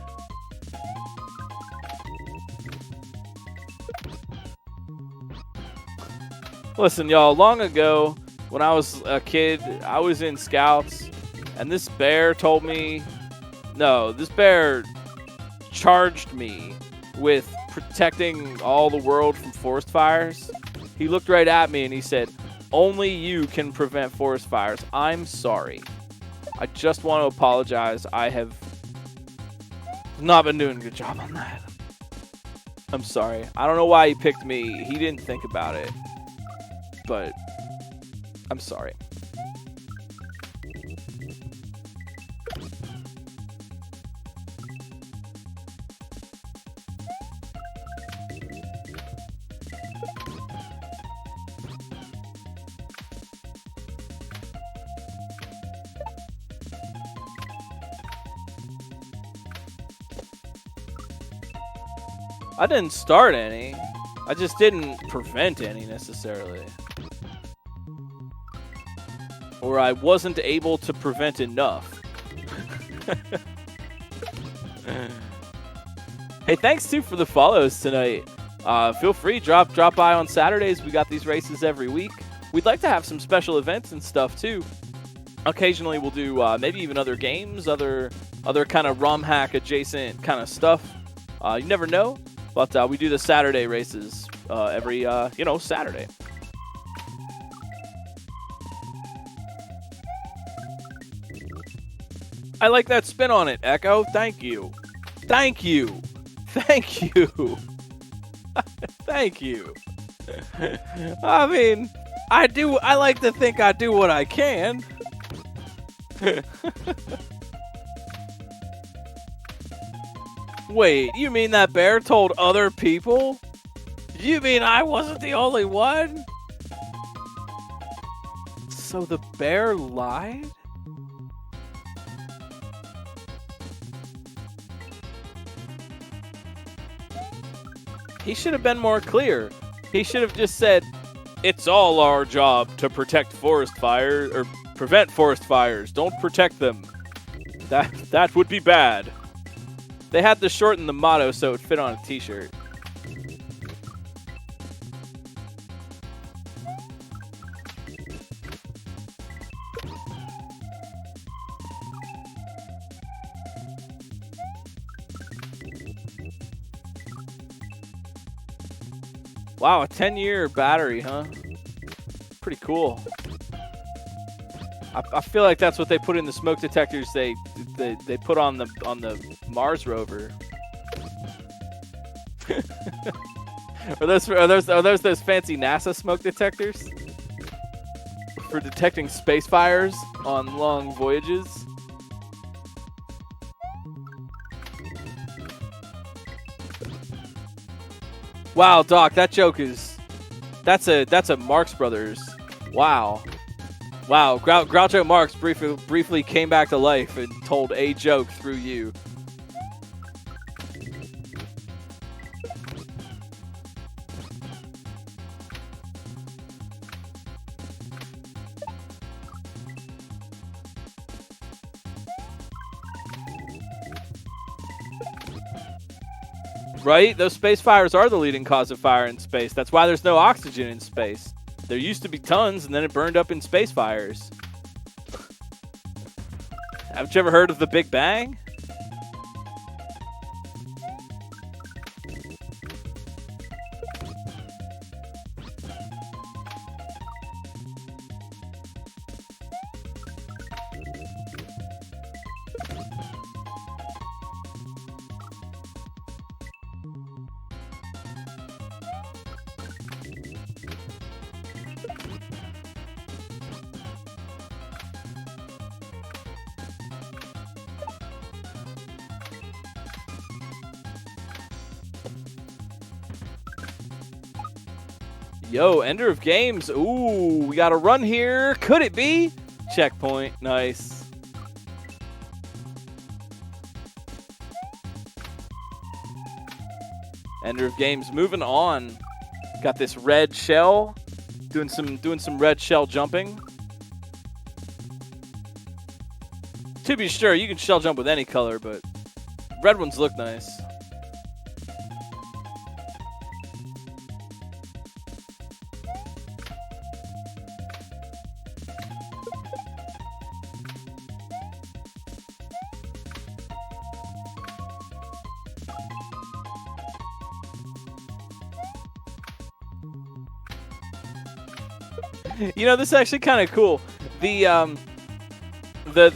Listen, y'all, long ago, when I was a kid, I was in Scouts, and this bear told me, no, this bear charged me with protecting all the world from forest fires. He looked right at me and he said, only you can prevent forest fires. I'm sorry. I just want to apologize. I have not been doing a good job on that. I'm sorry. I don't know why he picked me. He didn't think about it. But I'm sorry. I didn't start any. I just didn't prevent any necessarily. Or I wasn't able to prevent enough. Hey, thanks too for the follows tonight. Feel free, drop by on Saturdays. We got these races every week. We'd like to have some special events and stuff too. Occasionally we'll do maybe even other games, other kind of Romhack adjacent kind of stuff. You never know, but we do the Saturday races every Saturday. I like that spin on it, Echo. Thank you. Thank you. Thank you. Thank you. I mean, I like to think I do what I can. Wait, you mean that bear told other people? You mean I wasn't the only one? So the bear lied? He should have been more clear. He should have just said, it's all our job to protect forest fire or prevent forest fires. Don't protect them. That would be bad. They had to shorten the motto so it would fit on a t-shirt. Wow, a 10-year battery, huh? Pretty cool. I feel like that's what they put in the smoke detectors they put on the Mars rover. Are those those fancy NASA smoke detectors for detecting space fires on long voyages? Wow, Doc, that joke that's a Marx Brothers. Wow. Wow, Groucho Marx briefly came back to life and told a joke through you. Right? Those space fires are the leading cause of fire in space. That's why there's no oxygen in space. There used to be tons, and then it burned up in space fires. Haven't you ever heard of the Big Bang? Yo, Ender of Games. Ooh, we got a run here. Could it be? Checkpoint. Nice. Ender of Games moving on. Got this red shell. Doing some red shell jumping. To be sure, you can shell jump with any color, but red ones look nice. You know, this is actually kind of cool. The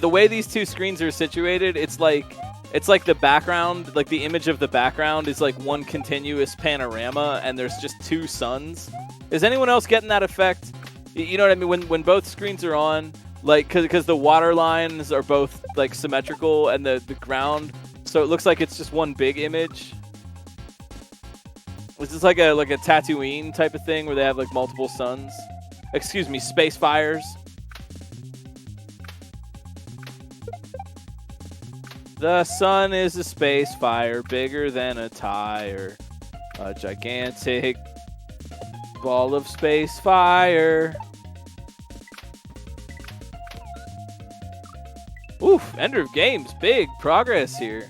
way these two screens are situated, it's like the background, like the image of the background is like one continuous panorama, and there's just two suns. Is anyone else getting that effect? You know what I mean? When both screens are on, like, because the water lines are both like symmetrical, and the ground, so it looks like it's just one big image. Is this like a Tatooine type of thing where they have like multiple suns? Excuse me, space fires. The sun is a space fire bigger than a tire. A gigantic ball of space fire. Oof, Ender of Games, big progress here.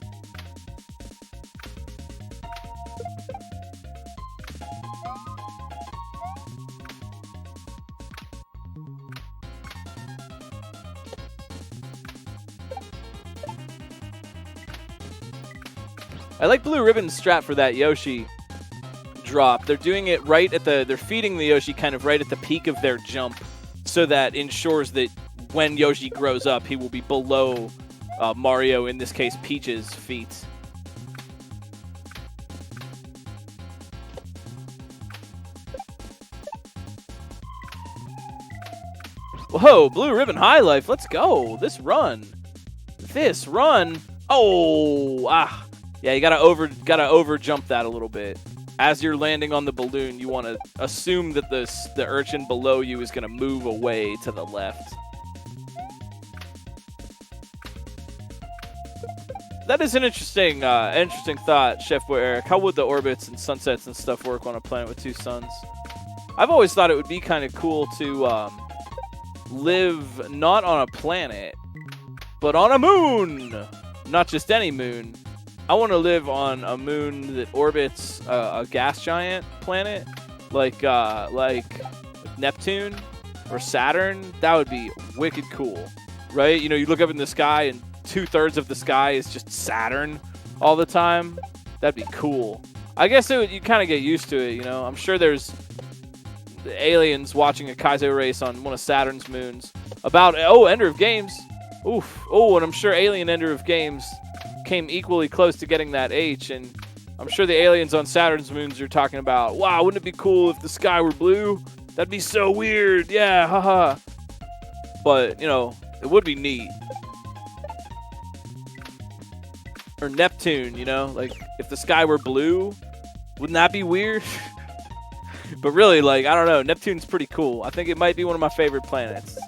I like Blue Ribbon's strat for that Yoshi drop. They're doing it right at they're feeding the Yoshi kind of right at the peak of their jump, so that ensures that when Yoshi grows up, he will be below Mario, in this case Peach's, feet. Whoa, Blue Ribbon High Life, let's go. This run. Oh, yeah, you gotta over jump that a little bit. As you're landing on the balloon, you want to assume that the urchin below you is gonna move away to the left. That is an interesting thought, Chef Boy Eric. How would the orbits and sunsets and stuff work on a planet with two suns? I've always thought it would be kind of cool to live not on a planet, but on a moon. Not just any moon. I want to live on a moon that orbits a gas giant planet, like Neptune or Saturn. That would be wicked cool, right? You know, you look up in the sky and 2/3 of the sky is just Saturn all the time. That'd be cool. I guess you kind of get used to it, you know. I'm sure there's aliens watching a Kaizo race on one of Saturn's moons. Ender of Games. Oof. Oh, and I'm sure Alien Ender of Games came equally close to getting that H, and I'm sure the aliens on Saturn's moons are talking about, wow, wouldn't it be cool if the sky were blue? That'd be so weird. Yeah, haha. But, you know, it would be neat. Or Neptune, you know, like if the sky were blue, wouldn't that be weird? But really, like, I don't know, Neptune's pretty cool. I think it might be one of my favorite planets.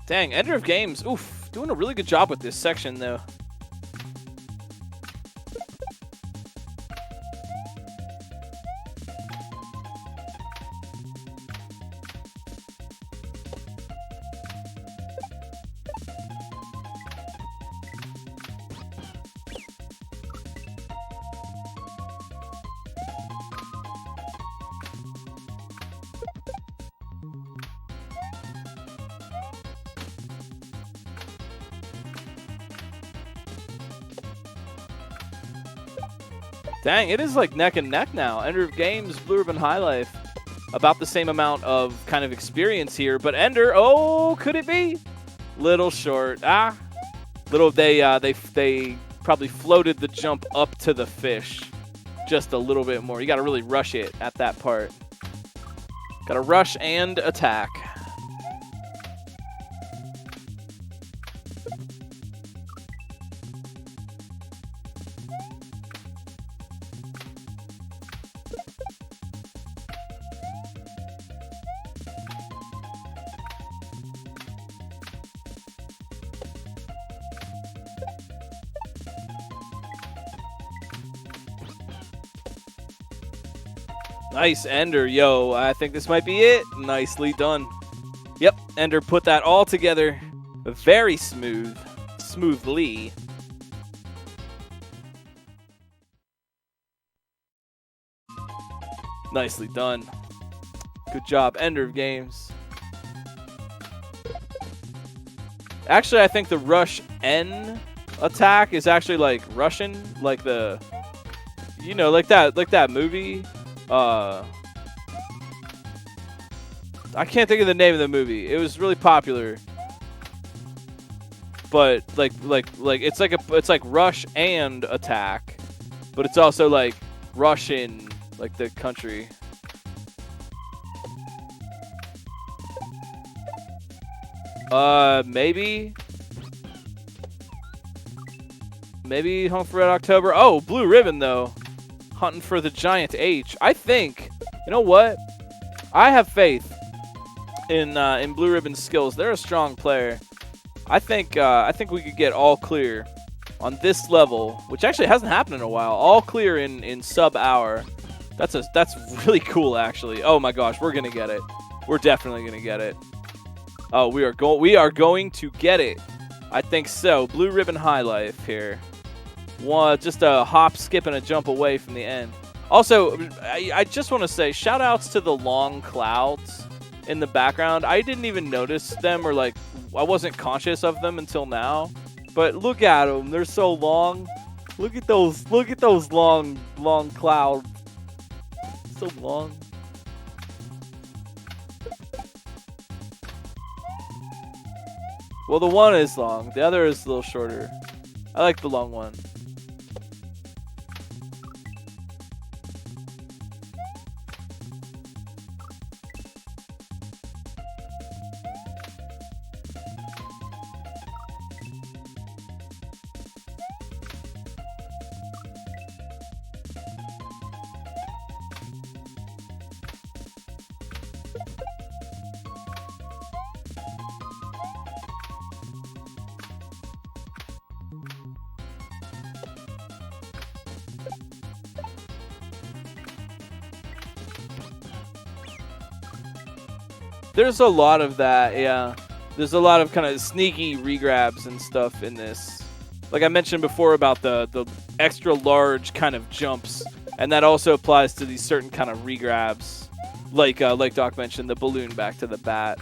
Dang, Ender of Games, oof, doing a really good job with this section, though. Dang, it is like neck and neck now. Ender of Games, Blue Ribbon High Life. About the same amount of kind of experience here. But Ender, oh, could it be? Little short. They probably floated the jump up to the fish just a little bit more. You got to really rush it at that part. Got to rush and attack. Nice, Ender. Yo, I think this might be it. Nicely done. Yep, Ender put that all together very smoothly. Nicely done. Good job, Ender of Games. Actually, I think the Rush N attack is actually like Russian, like the, you know, like that movie. I can't think of the name of the movie. It was really popular, but like it's like Rush and attack, but it's also like Russian, like the country. Maybe Home for Red October. Oh, Blue Ribbon though. Hunting for the Giant H. I think, you know what? I have faith in Blue Ribbon's skills. They're a strong player. I think we could get all clear on this level, which actually hasn't happened in a while. All clear in sub-hour. That's really cool, actually. Oh my gosh, we're gonna get it. We're definitely gonna get it. Oh, we are going to get it. I think so. Blue Ribbon High Life here. Just a hop, skip, and a jump away from the end. Also, I just want to say, shout-outs to the long clouds in the background. I didn't even notice them, or like I wasn't conscious of them until now. But look at them; they're so long. Look at those long clouds. So long. Well, the one is long. The other is a little shorter. I like the long one. There's a lot of that, yeah. There's a lot of kind of sneaky regrabs and stuff in this. Like I mentioned before about the extra large kind of jumps, and that also applies to these certain kind of regrabs. Like Doc mentioned, the balloon back to the bat.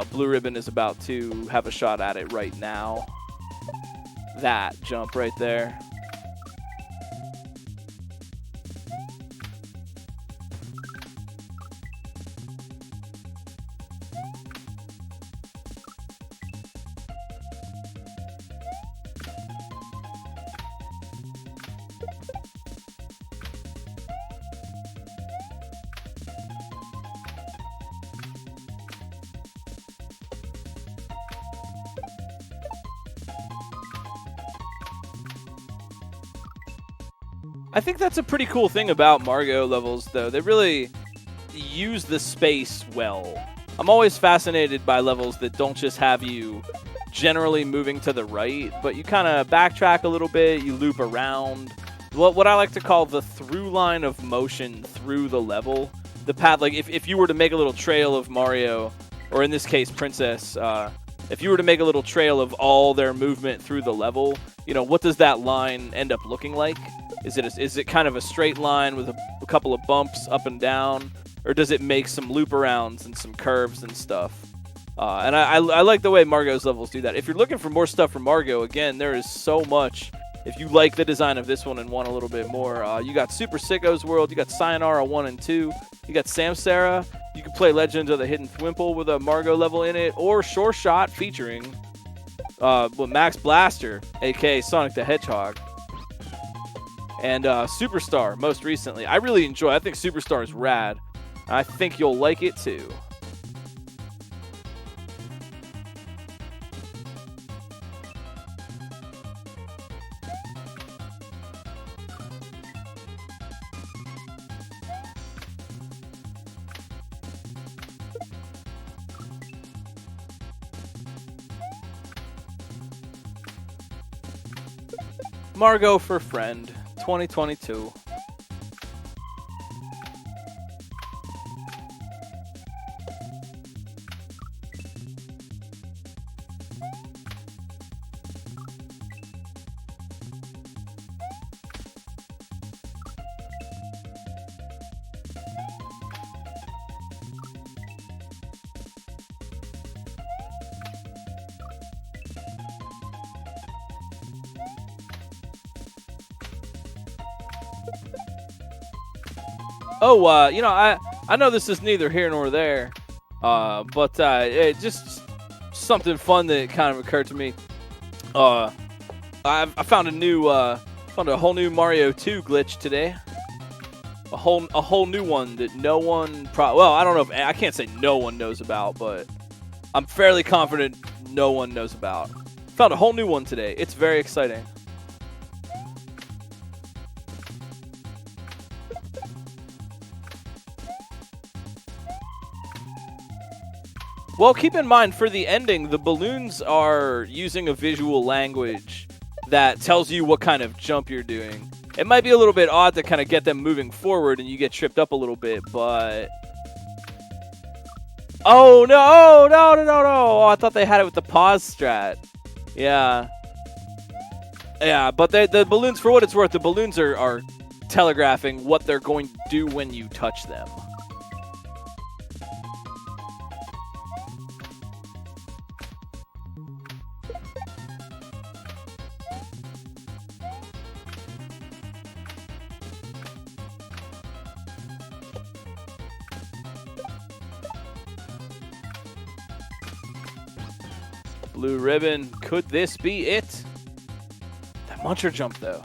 Blue Ribbon is about to have a shot at it right now. That jump right there. I think that's a pretty cool thing about Margot levels, though. They really use the space well. I'm always fascinated by levels that don't just have you generally moving to the right, but you kind of backtrack a little bit, you loop around. What I like to call the through line of motion through the level. The path, like if you were to make a little trail of Mario, or in this case Princess, if you were to make a little trail of all their movement through the level, you know, what does that line end up looking like? Is it kind of a straight line with a couple of bumps up and down, or does it make some loop arounds and some curves and stuff? And I like the way Margot's levels do that. If you're looking for more stuff from Margot, again, there is so much. If you like the design of this one and want a little bit more, you got Super Sicko's World, you got Sayonara 1 and 2, you got Samsara, you can play Legends of the Hidden Thwimple with a Margot level in it, or Sure Shot featuring Max Blaster, aka Sonic the Hedgehog. and Superstar most recently. I really enjoy it. I think Superstar is rad. I think you'll like it too. Margot for friend, 2022. Oh, you know, I know this is neither here nor there, but it just something fun that kind of occurred to me. I found a whole new Mario 2 glitch today. A whole new one that no one well, I don't know if I can't say no one knows about, but I'm fairly confident no one knows about. Found a whole new one today. It's very exciting. Well, keep in mind, for the ending, the balloons are using a visual language that tells you what kind of jump you're doing. It might be a little bit odd to kind of get them moving forward and you get tripped up a little bit, but... Oh, no, no. Oh, I thought they had it with the pause strat. Yeah. Yeah, but the balloons, for what it's worth, the balloons are telegraphing what they're going to do when you touch them. Blue ribbon. Could this be it? That muncher jump, though.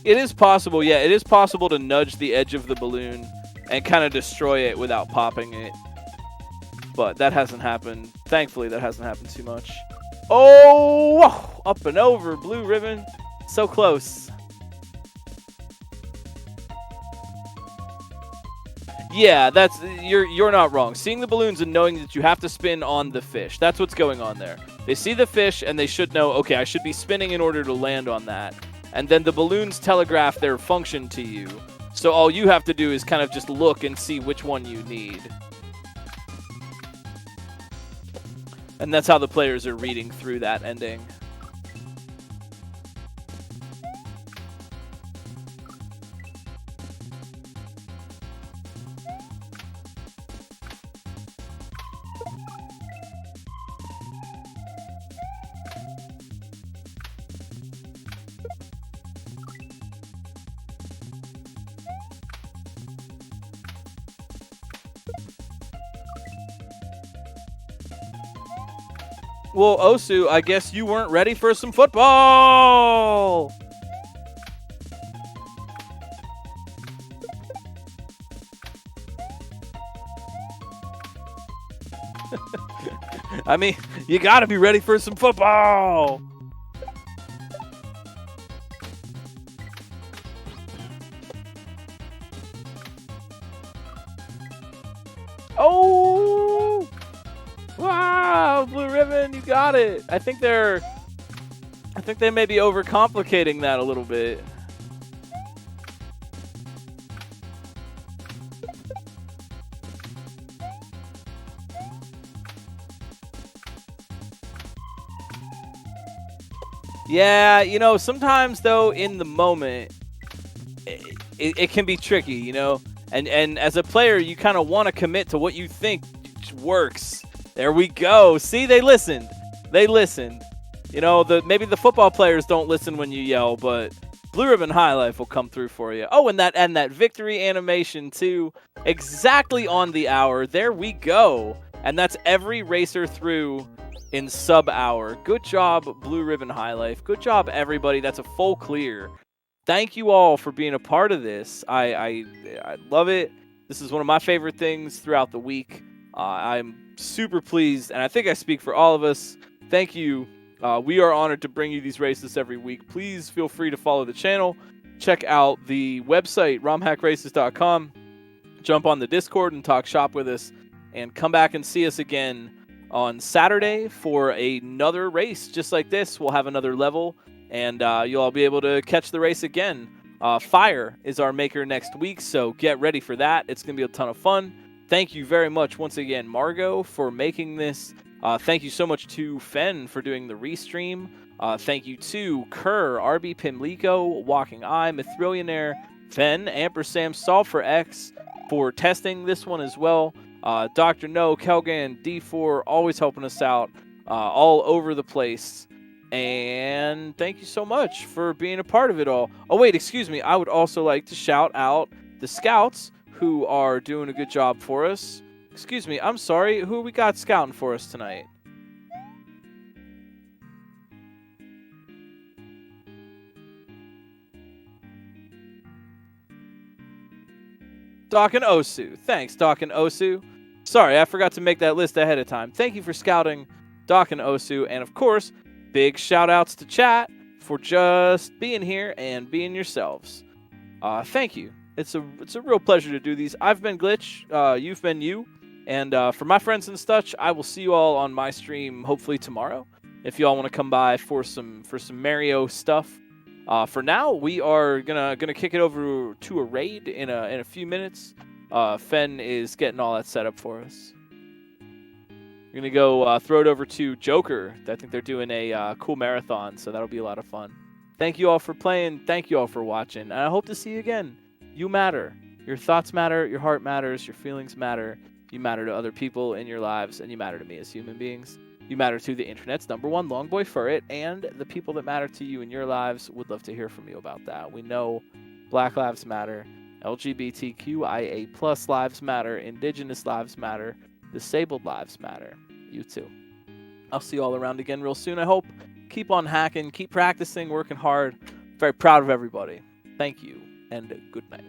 It is possible, yeah, it is possible to nudge the edge of the balloon and kind of destroy it without popping it. But that hasn't happened. Thankfully, that hasn't happened too much. Oh! Up and over, blue ribbon. So close. Yeah, you're not wrong. Seeing the balloons and knowing that you have to spin on the fish. That's what's going on there. They see the fish and they should know, okay, I should be spinning in order to land on that. And then the balloons telegraph their function to you. So all you have to do is kind of just look and see which one you need. And that's how the players are reading through that ending. Well, Osu, I guess you weren't ready for some football. I mean, you got to be ready for some football. Oh! Wow, blue ribbon, you got it. I think they may be overcomplicating that a little bit. Yeah, you know, sometimes though in the moment it can be tricky, you know. And as a player, you kind of want to commit to what you think works. There we go. See, they listened. They listened. You know, maybe the football players don't listen when you yell, but Blue Ribbon High Life will come through for you. Oh, and that victory animation too, exactly on the hour. There we go. And that's every racer through in sub-hour. Good job, Blue Ribbon High Life. Good job, everybody. That's a full clear. Thank you all for being a part of this. I love it. This is one of my favorite things throughout the week. I'm super pleased, and I think I speak for all of us. Thank you. We are honored to bring you these races every week. Please feel free to follow the channel. Check out the website, romhackraces.com. Jump on the Discord and talk shop with us. And come back and see us again on Saturday for another race just like this. We'll have another level, and you'll all be able to catch the race again. Fire is our maker next week, so get ready for that. It's going to be a ton of fun. Thank you very much once again, Margot, for making this. Thank you so much to Fen for doing the restream. Thank you to Kerr, RB Pimlico, Walking Eye, Mithrillionaire, Fen, Ampersand, Solve for X for testing this one as well. Dr. No, Kelgan, D4, always helping us out all over the place. And thank you so much for being a part of it all. Oh, wait, excuse me. I would also like to shout out the scouts who are doing a good job for us. Excuse me. I'm sorry. Who we got scouting for us tonight? Doc and Osu. Thanks, Doc and Osu. Sorry, I forgot to make that list ahead of time. Thank you for scouting, Doc and Osu. And, of course, big shout-outs to chat for just being here and being yourselves. Thank you. It's a real pleasure to do these. I've been Glitch. You've been you. And for my friends and such, I will see you all on my stream hopefully tomorrow. If you all want to come by for some Mario stuff. For now, we are gonna kick it over to a raid in a few minutes. Fen is getting all that set up for us. We're gonna go throw it over to Joker. I think they're doing a cool marathon, so that'll be a lot of fun. Thank you all for playing. Thank you all for watching, and I hope to see you again. You matter. Your thoughts matter. Your heart matters. Your feelings matter. You matter to other people in your lives, and you matter to me as human beings. You matter to the internet's +1 Longboy Furret, and the people that matter to you in your lives would love to hear from you about that. We know Black Lives Matter, LGBTQIA+ lives matter, Indigenous lives matter, disabled lives matter. You too. I'll see you all around again real soon, I hope. Keep on hacking, keep practicing, working hard. Very proud of everybody. Thank you, and good night.